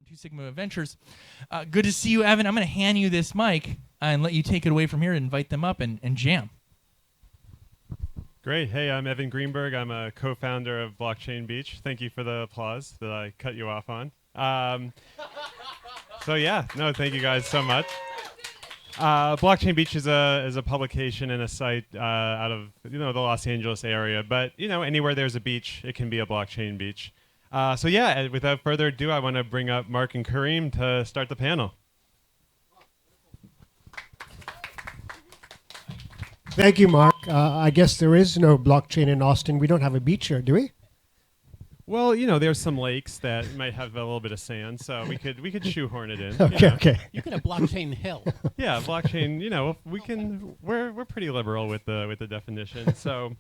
Two Sigma Ventures. Good to see you, Evan. I'm going to hand you this mic and let you take it away from here and invite them up and jam. Great. Hey, I'm Evan Greenberg. I'm a co-founder of Blockchain Beach. Thank you for the applause that I cut you off on. Thank you guys so much. Blockchain Beach is a publication and a site out of the Los Angeles area, but anywhere there's a beach, it can be a blockchain beach. Without further ado, I want to bring up Marc and Karim to start the panel. Thank you, Marc. I guess there is no blockchain in Austin. We don't have a beach here, do we? Well, there's some lakes that might have a little bit of sand, so we could shoehorn it in. Okay. You could have blockchain hill. Yeah, blockchain. We're pretty liberal with the definition. So,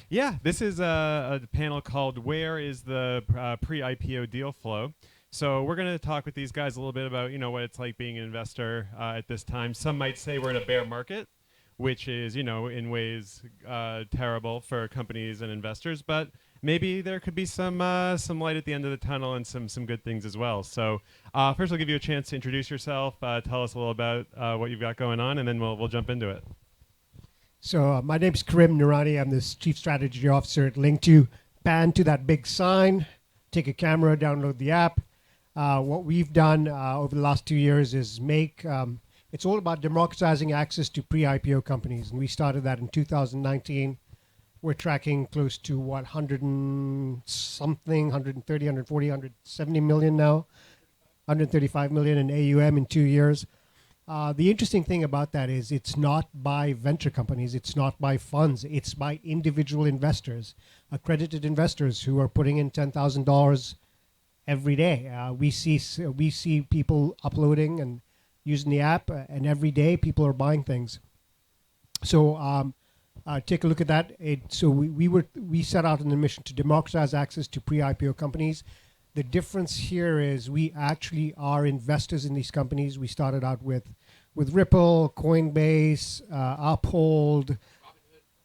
yeah, this is a panel called "Where is the Pre-IPO Deal Flow?" So we're going to talk with these guys a little bit about what it's like being an investor at this time. Some might say we're in a bear market, which is in ways terrible for companies and investors, but maybe there could be some light at the end of the tunnel and some good things as well. So first, I'll give you a chance to introduce yourself, tell us a little about what you've got going on, and then we'll jump into it. So my name's Karim Nurani. I'm the Chief Strategy Officer at LinkToPan. To that big sign, take a camera, download the app. What we've done over the last 2 years is it's all about democratizing access to pre-IPO companies, and we started that in 2019. We're tracking close to 100 and something, 130, 140, 170 million now, 135 million in AUM in 2 years. The interesting thing about that is it's not by venture companies, it's not by funds, it's by individual investors, accredited investors who are putting in $10,000 every day. We see people uploading and using the app, and every day people are buying things. So take a look at that. We set out on a mission to democratize access to pre-IPO companies. The difference here is we actually are investors in these companies. We started out with Ripple, Coinbase, Uphold,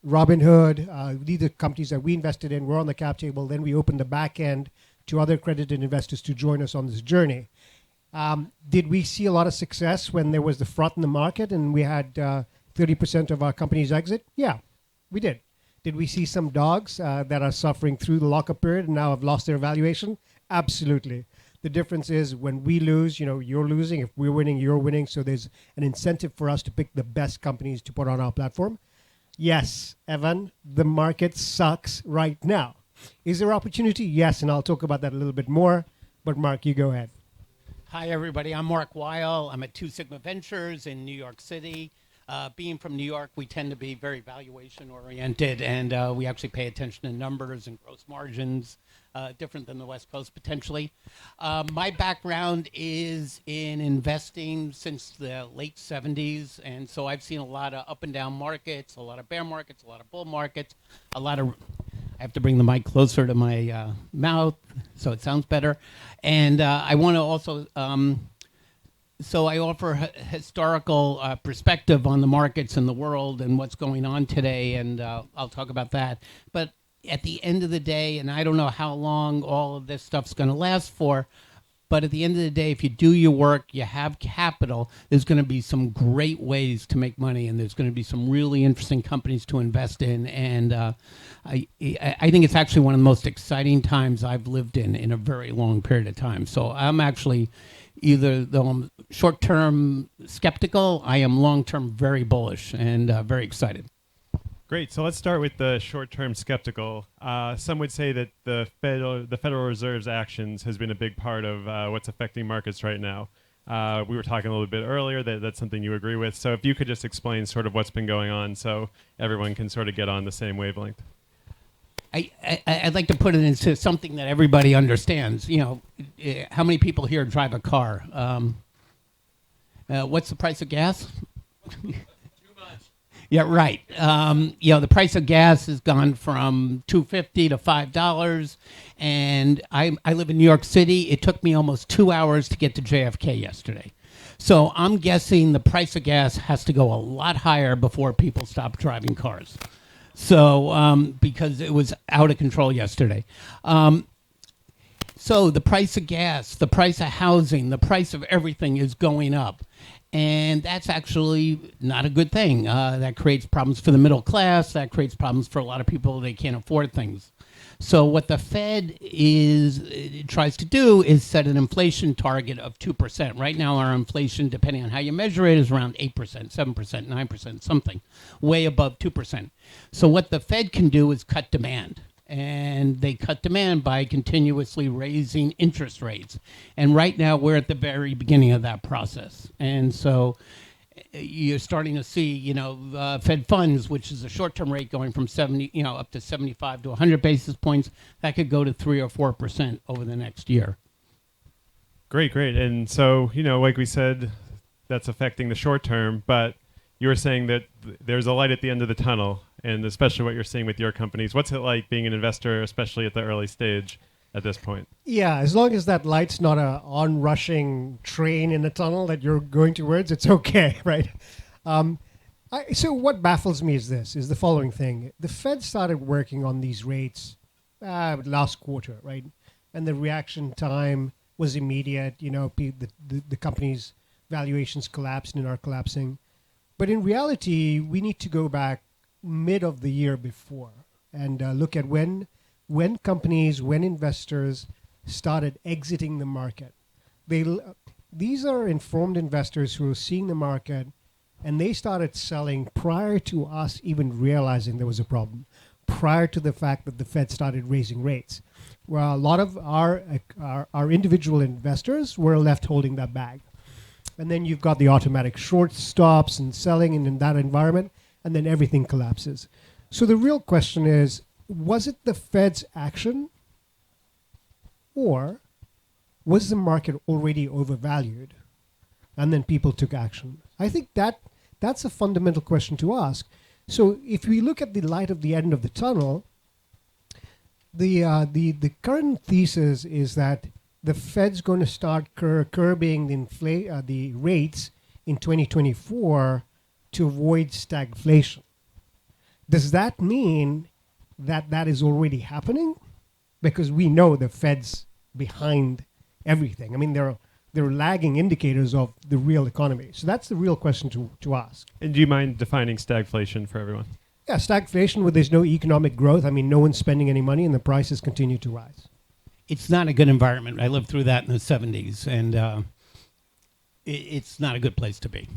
Robinhood. These are companies that we invested in. We're on the cap table. Then we opened the back end to other accredited investors to join us on this journey. Did we see a lot of success when there was the froth in the market and we had 30% of our companies exit? Yeah, we did. Did we see some dogs that are suffering through the lockup period and now have lost their valuation? Absolutely. The difference is when we lose, you're losing. If we're winning, you're winning. So there's an incentive for us to pick the best companies to put on our platform. Yes, Evan, the market sucks right now. Is there opportunity? Yes, and I'll talk about that a little bit more. But Marc, you go ahead. Hi, everybody. I'm Marc Weill. I'm at Two Sigma Ventures in New York City. Being from New York, we tend to be very valuation-oriented, and we actually pay attention to numbers and gross margins, different than the West Coast, potentially. My background is in investing since the late 70s, and so I've seen a lot of up and down markets, a lot of bear markets, a lot of bull markets, I have to bring the mic closer to my mouth so it sounds better. And I want to also, so I offer historical perspective on the markets and the world and what's going on today, and I'll talk about that. But at the end of the day, and I don't know how long all of this stuff's going to last for, but at the end of the day, if you do your work, you have capital, there's going to be some great ways to make money, and there's going to be some really interesting companies to invest in. And I think it's actually one of the most exciting times I've lived in a very long period of time. So I'm actually though I'm short-term skeptical, I am long-term very bullish and very excited. Great. So let's start with the short-term skeptical. Some would say that the Federal Reserve's actions has been a big part of what's affecting markets right now. We were talking a little bit earlier that's something you agree with. So if you could just explain sort of what's been going on so everyone can sort of get on the same wavelength. I'd like to put it into something that everybody understands. How many people here drive a car? What's the price of gas? Yeah, right. The price of gas has gone from $2.50 to $5, and I live in New York City. It took me almost 2 hours to get to JFK yesterday. So I'm guessing the price of gas has to go a lot higher before people stop driving cars. So because it was out of control yesterday. So the price of gas, the price of housing, the price of everything is going up. And that's actually not a good thing. That creates problems for the middle class. That creates problems for a lot of people. They can't afford things. So what the Fed tries to do is set an inflation target of 2%. Right now, our inflation, depending on how you measure it, is around 8%, 7%, 9%, something, way above 2%. So what the Fed can do is cut demand. And they cut demand by continuously raising interest rates. And right now, we're at the very beginning of that process. And so you're starting to see, Fed funds, which is a short-term rate going from 70, up to 75 to 100 basis points, that could go to 3 or 4% over the next year. Great. And so, like we said, that's affecting the short term, but you were saying that there's a light at the end of the tunnel, and especially what you're seeing with your companies. What's it like being an investor, especially at the early stage at this point? Yeah, as long as that light's not a onrushing train in the tunnel that you're going towards, it's okay, right? So what baffles me is the following thing. The Fed started working on these rates last quarter, right? And the reaction time was immediate. The company's valuations collapsed and are collapsing. But in reality, we need to go back mid of the year before and look at when companies, when investors started exiting the market. These are informed investors who are seeing the market, and they started selling prior to us even realizing there was a problem, prior to the fact that the Fed started raising rates. Well, a lot of our individual investors were left holding that bag. And then you've got the automatic short stops and selling in that environment, and then everything collapses. So the real question is, was it the Fed's action, or was the market already overvalued and then people took action? I think that's a fundamental question to ask. So if we look at the light at the end of the tunnel, the current thesis is that the Fed's going to start curbing the rates in 2024 to avoid stagflation. Does that mean that is already happening? Because we know the Fed's behind everything. I mean, they're lagging indicators of the real economy. So that's the real question to ask. And do you mind defining stagflation for everyone? Yeah, stagflation where there's no economic growth. I mean, no one's spending any money and the prices continue to rise. It's not a good environment. I lived through that in the 70s, and it's not a good place to be.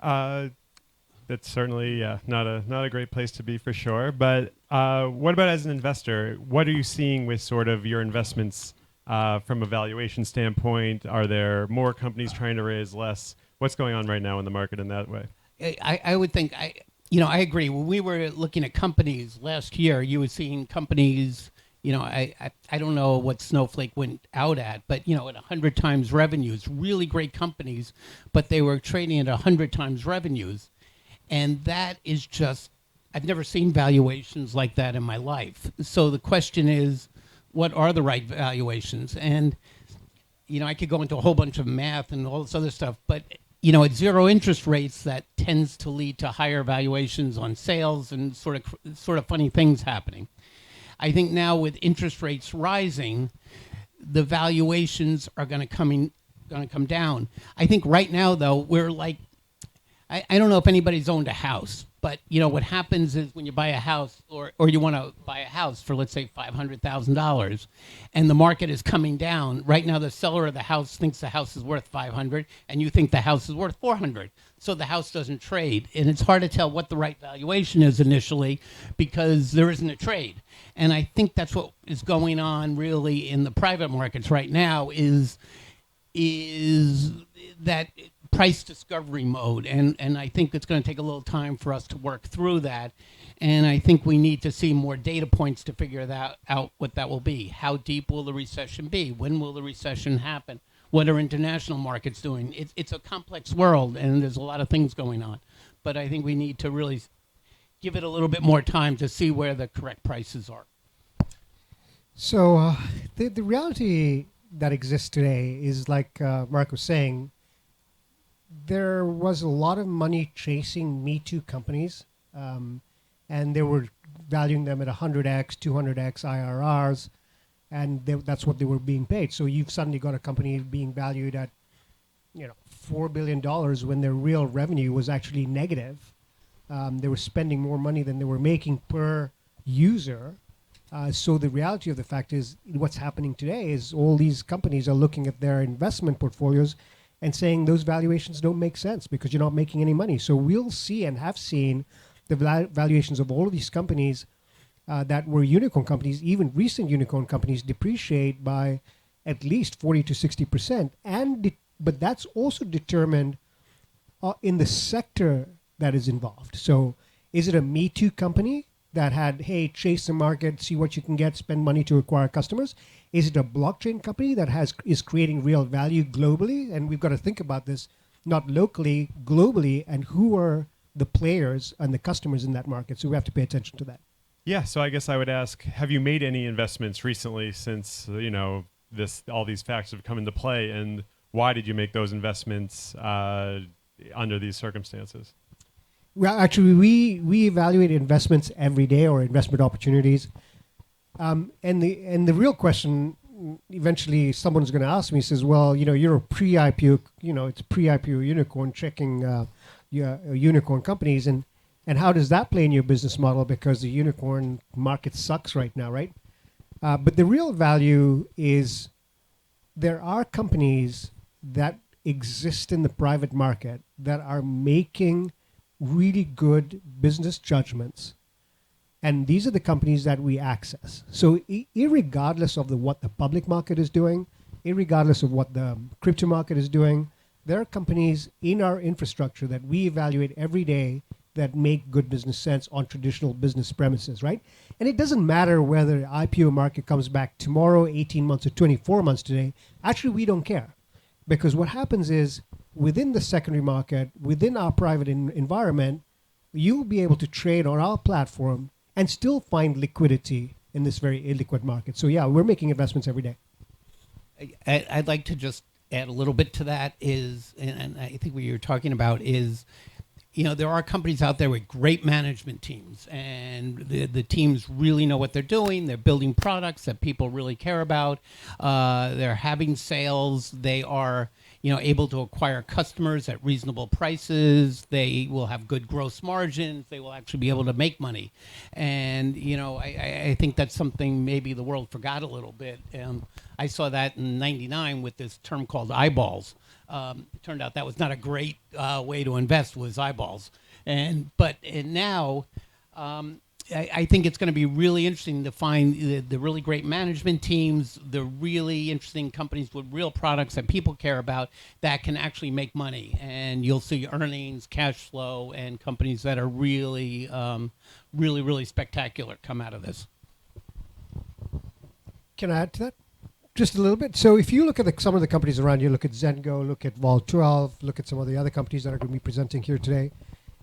That's certainly not a great place to be for sure. But what about as an investor? What are you seeing with sort of your investments from a valuation standpoint? Are there more companies trying to raise less? What's going on right now in the market in that way? I would think, I agree. When we were looking at companies last year, you were seeing companies, I don't know what Snowflake went out at, but, at 100 times revenues, really great companies, but they were trading at 100 times revenues. And that is just, I've never seen valuations like that in my life. So the question is, what are the right valuations? And, I could go into a whole bunch of math and all this other stuff, but, at zero interest rates, that tends to lead to higher valuations on sales and sort of funny things happening. I think now with interest rates rising, the valuations are going to come down. I think right now, though, we're like, I don't know if anybody's owned a house, but what happens is when you buy a house or you want to buy a house for, let's say, $500,000 and the market is coming down, right now the seller of the house thinks the house is worth $500 and you think the house is worth $400. So the house doesn't trade. And it's hard to tell what the right valuation is initially because there isn't a trade. And I think that's what is going on really in the private markets right now is that price discovery mode, and I think it's going to take a little time for us to work through that, and I think we need to see more data points to figure that out what that will be. How deep will the recession be? When will the recession happen? What are international markets doing? It's a complex world, and there's a lot of things going on, but I think we need to really give it a little bit more time to see where the correct prices are. So the reality that exists today is like Marc was saying, there was a lot of money chasing Me Too companies, and they were valuing them at 100x, 200x IRRs. and that's what they were being paid. So you've suddenly got a company being valued at, $4 billion when their real revenue was actually negative. They were spending more money than they were making per user. So the reality of the fact is, what's happening today is all these companies are looking at their investment portfolios and saying those valuations don't make sense because you're not making any money. So we'll see and have seen the valuations of all of these companies that were unicorn companies, even recent unicorn companies, depreciate by at least 40 to 60%. But that's also determined in the sector that is involved. So is it a Me Too company that had, hey, chase the market, see what you can get, spend money to acquire customers? Is it a blockchain company that is creating real value globally? And we've got to think about this, not locally, globally, and who are the players and the customers in that market. So we have to pay attention to that. Yeah, so I guess I would ask, have you made any investments recently since, all these facts have come into play, and why did you make those investments under these circumstances? Well, actually, we evaluate investments every day, or investment opportunities. And the real question, eventually someone's going to ask me, says, well, you're a pre-IPO, it's pre-IPO unicorn checking unicorn companies, and how does that play in your business model? Because the unicorn market sucks right now, right? But the real value is there are companies that exist in the private market that are making really good business judgments, and these are the companies that we access. So irregardless of what the public market is doing, irregardless of what the crypto market is doing, there are companies in our infrastructure that we evaluate every day that make good business sense on traditional business premises, right? And it doesn't matter whether the IPO market comes back tomorrow, 18 months, or 24 months today. Actually, we don't care, because what happens is, within the secondary market, within our private environment, you'll be able to trade on our platform and still find liquidity in this very illiquid market. So yeah, we're making investments every day. I'd like to just add a little bit to that and I think what you're talking about is, there are companies out there with great management teams, and the teams really know what they're doing. They're building products that people really care about. They're having sales. They are, able to acquire customers at reasonable prices. They will have good gross margins. They will actually be able to make money. And, I think that's something maybe the world forgot a little bit. I saw that in '99 with this term called eyeballs. It turned out that was not a great way to invest, was eyeballs. But now, I think it's going to be really interesting to find the really great management teams, the really interesting companies with real products that people care about that can actually make money. And you'll see earnings, cash flow, and companies that are really, really, really spectacular come out of this. Can I add to that? Just a little bit. So if you look at some of the companies around you, look at Zengo, look at Vol 12, look at some of the other companies that are going to be presenting here today,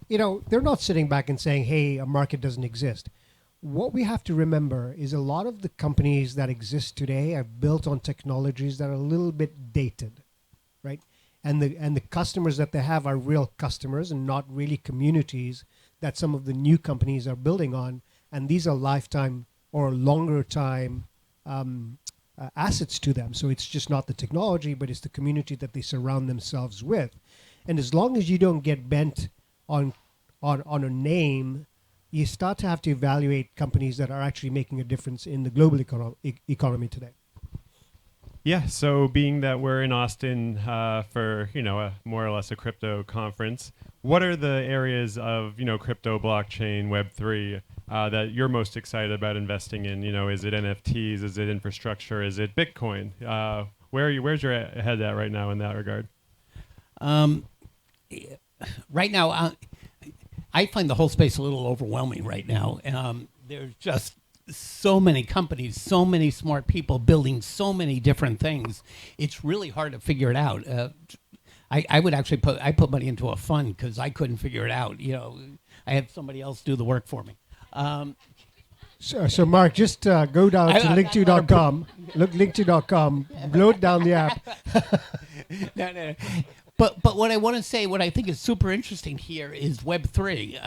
they're not sitting back and saying, hey, a market doesn't exist. What we have to remember is a lot of the companies that exist today are built on technologies that are a little bit dated, right? And the customers that they have are real customers and not really communities that some of the new companies are building on. And these are lifetime or longer time assets to them. So it's just not the technology, but it's the community that they surround themselves with. And as long as you don't get bent on a name, you start to have to evaluate companies that are actually making a difference in the global economy today. Yeah, so being that we're in Austin for, more or less a crypto conference, what are the areas of, crypto, blockchain, Web3 that you're most excited about investing in? Is it NFTs? Is it infrastructure? Is it Bitcoin? Where's your head at right now in that regard? Right now, I find the whole space a little overwhelming right now. There's just so many companies, so many smart people building so many different things. It's really hard to figure it out. I would actually put money into a fund because I couldn't figure it out. I had somebody else do the work for me. So Marc, just go down to link2.com, look link2.com, load down the app. No. But what I want to say, what I think is super interesting here is Web3.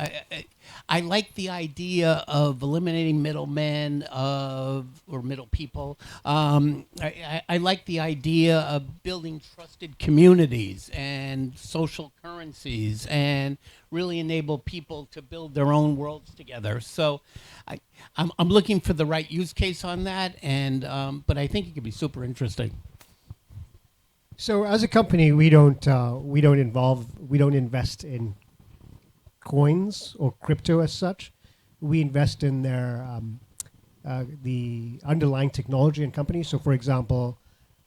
I like the idea of eliminating middlemen or middle people. I like the idea of building trusted communities and social currencies and really enable people to build their own worlds together. So I'm looking for the right use case on that, and but I think it could be super interesting. So as a company, we don't invest in coins or crypto as such. We invest in their the underlying technology and companies. So for example,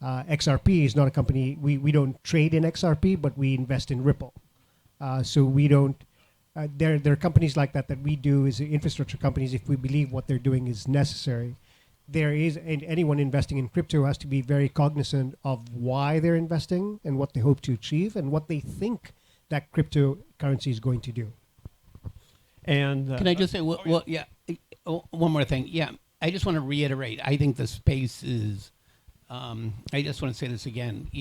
XRP is not a company. We don't trade in XRP, but we invest in Ripple. So we don't. There are companies like that we do as infrastructure companies if we believe what they're doing is necessary. There is, and anyone investing in crypto has to be very cognizant of why they're investing and what they hope to achieve and what they think that cryptocurrency is going to do. And Can I just say, one more thing. Yeah, I just want to reiterate. I think the space is. I just want to say this again.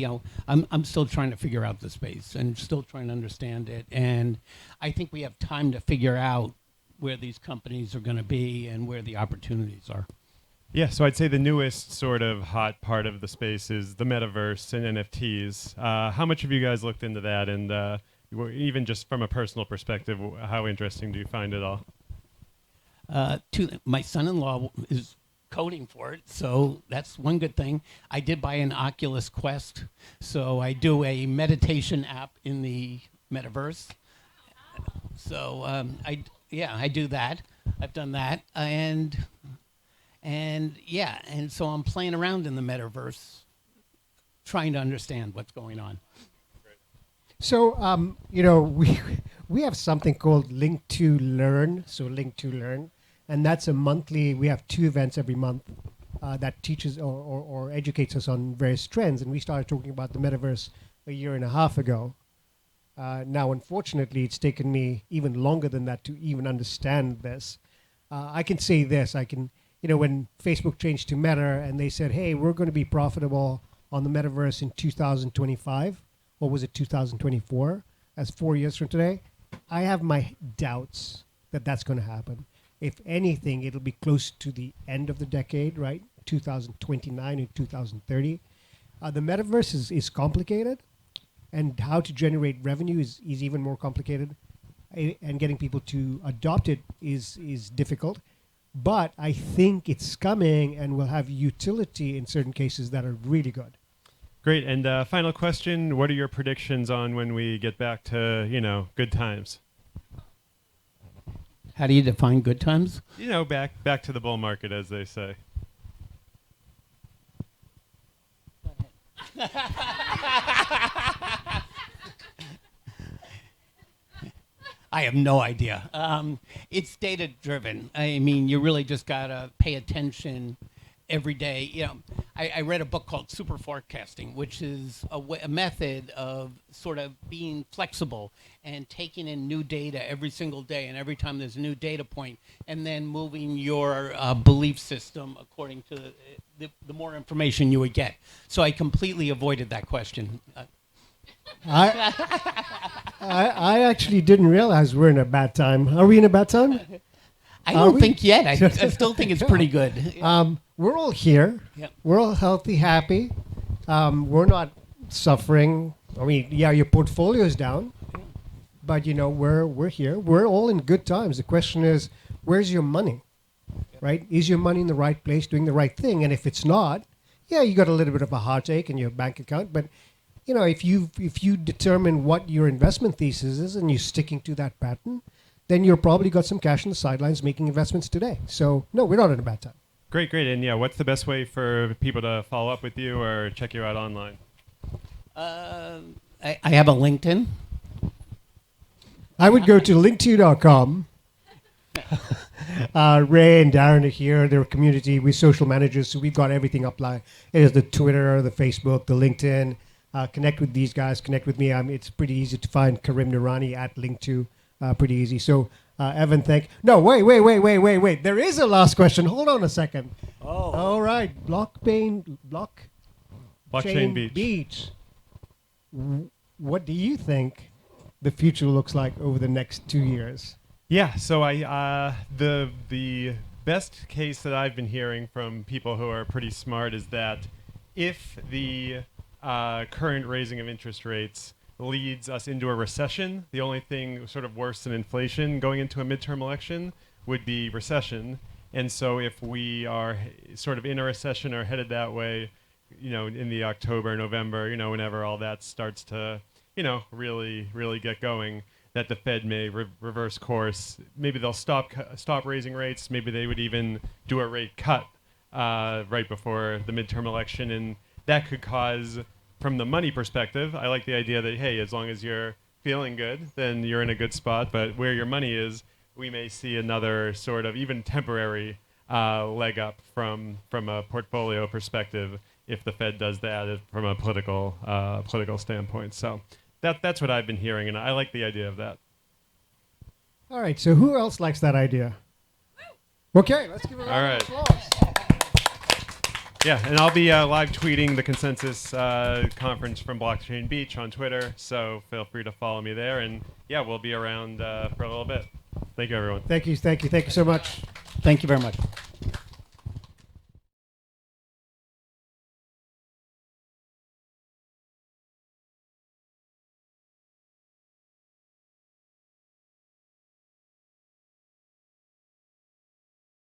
I'm still trying to figure out the space and still trying to understand it. And I think we have time to figure out where these companies are going to be and where the opportunities are. yeah, so I'd say the newest sort of hot part of the space is the Metaverse and NFTs. How much have you guys looked into that? And even just from a personal perspective, how interesting do you find it all? My son-in-law is coding for it, so that's one good thing. I did buy an Oculus Quest, so I do a meditation app in the Metaverse. So I do that. I've done that, and so I'm playing around in the Metaverse, trying to understand what's going on. So we have something called LinkToLearn. So LinkToLearn. And that's a monthly, we have 2 events every month that teaches or educates us on various trends. And we started talking about the Metaverse a year and a half ago. Now, unfortunately, it's taken me even longer than that to even understand this. I can say this, when Facebook changed to Meta and they said, hey, we're going to be profitable on the Metaverse in 2025, or was it 2024? That's 4 years from today. I have my doubts that that's going to happen. If anything, it'll be close to the end of the decade, right? 2029 and 2030. The Metaverse is complicated, and how to generate revenue is even more complicated, and getting people to adopt it is difficult. But I think it's coming and will have utility in certain cases that are really good. Great. And final question, what are your predictions on when we get back to, good times? How do you define good times? Back to the bull market, as they say. I have no idea. It's data driven. I mean, you really just got to pay attention every day. I read a book called Super Forecasting, which is a method of sort of being flexible and taking in new data every single day, and every time there's a new data point, and then moving your belief system according to the more information you would get. So I completely avoided that question. I actually didn't realize we're in a bad time. Are we in a bad time? I don't think yet. I still think it's pretty good. We're all here. Yep. We're all healthy, happy. We're not suffering. I mean, yeah, your portfolio is down, but we're here. We're all in good times. The question is, where's your money? Right? Is your money in the right place, doing the right thing? And if it's not, yeah, you got a little bit of a heartache in your bank account. But if you determine what your investment thesis is and you're sticking to that pattern, then you're probably got some cash on the sidelines making investments today. So no, we're not in a bad time. Great. And what's the best way for people to follow up with you or check you out online? I have a LinkedIn. I would go to linktoo.com. Ray and Darren are here. They're a community. We're social managers, so we've got everything upline. It is the Twitter, the Facebook, the LinkedIn. Connect with these guys. Connect with me. It's pretty easy to find Karim Nurani at LinkTo. Pretty easy. So, Evan, wait. There is a last question. Hold on a second. Oh. All right. Blockchain Beach. Beach. what do you think the future looks like over the next 2 years? Yeah, so the best case that I've been hearing from people who are pretty smart is that if the current raising of interest rates leads us into a recession, the only thing sort of worse than inflation going into a midterm election would be recession. And so if we are sort of in a recession or headed that way, in the October, November, whenever all that starts to, really, really get going, that the Fed may reverse course. Maybe they'll stop raising rates. Maybe they would even do a rate cut right before the midterm election. And that could cause, from the money perspective, I like the idea that, hey, as long as you're feeling good, then you're in a good spot. But where your money is, we may see another sort of even temporary leg up from a portfolio perspective if the Fed does that from a political standpoint. So that's what I've been hearing, and I like the idea of that. All right, so who else likes that idea? Okay, let's give it a round of applause. Yeah, and I'll be live tweeting the Consensus conference from Blockchain Beach on Twitter, so feel free to follow me there, and yeah, we'll be around for a little bit. Thank you, everyone. Thank you so much. Thank you very much.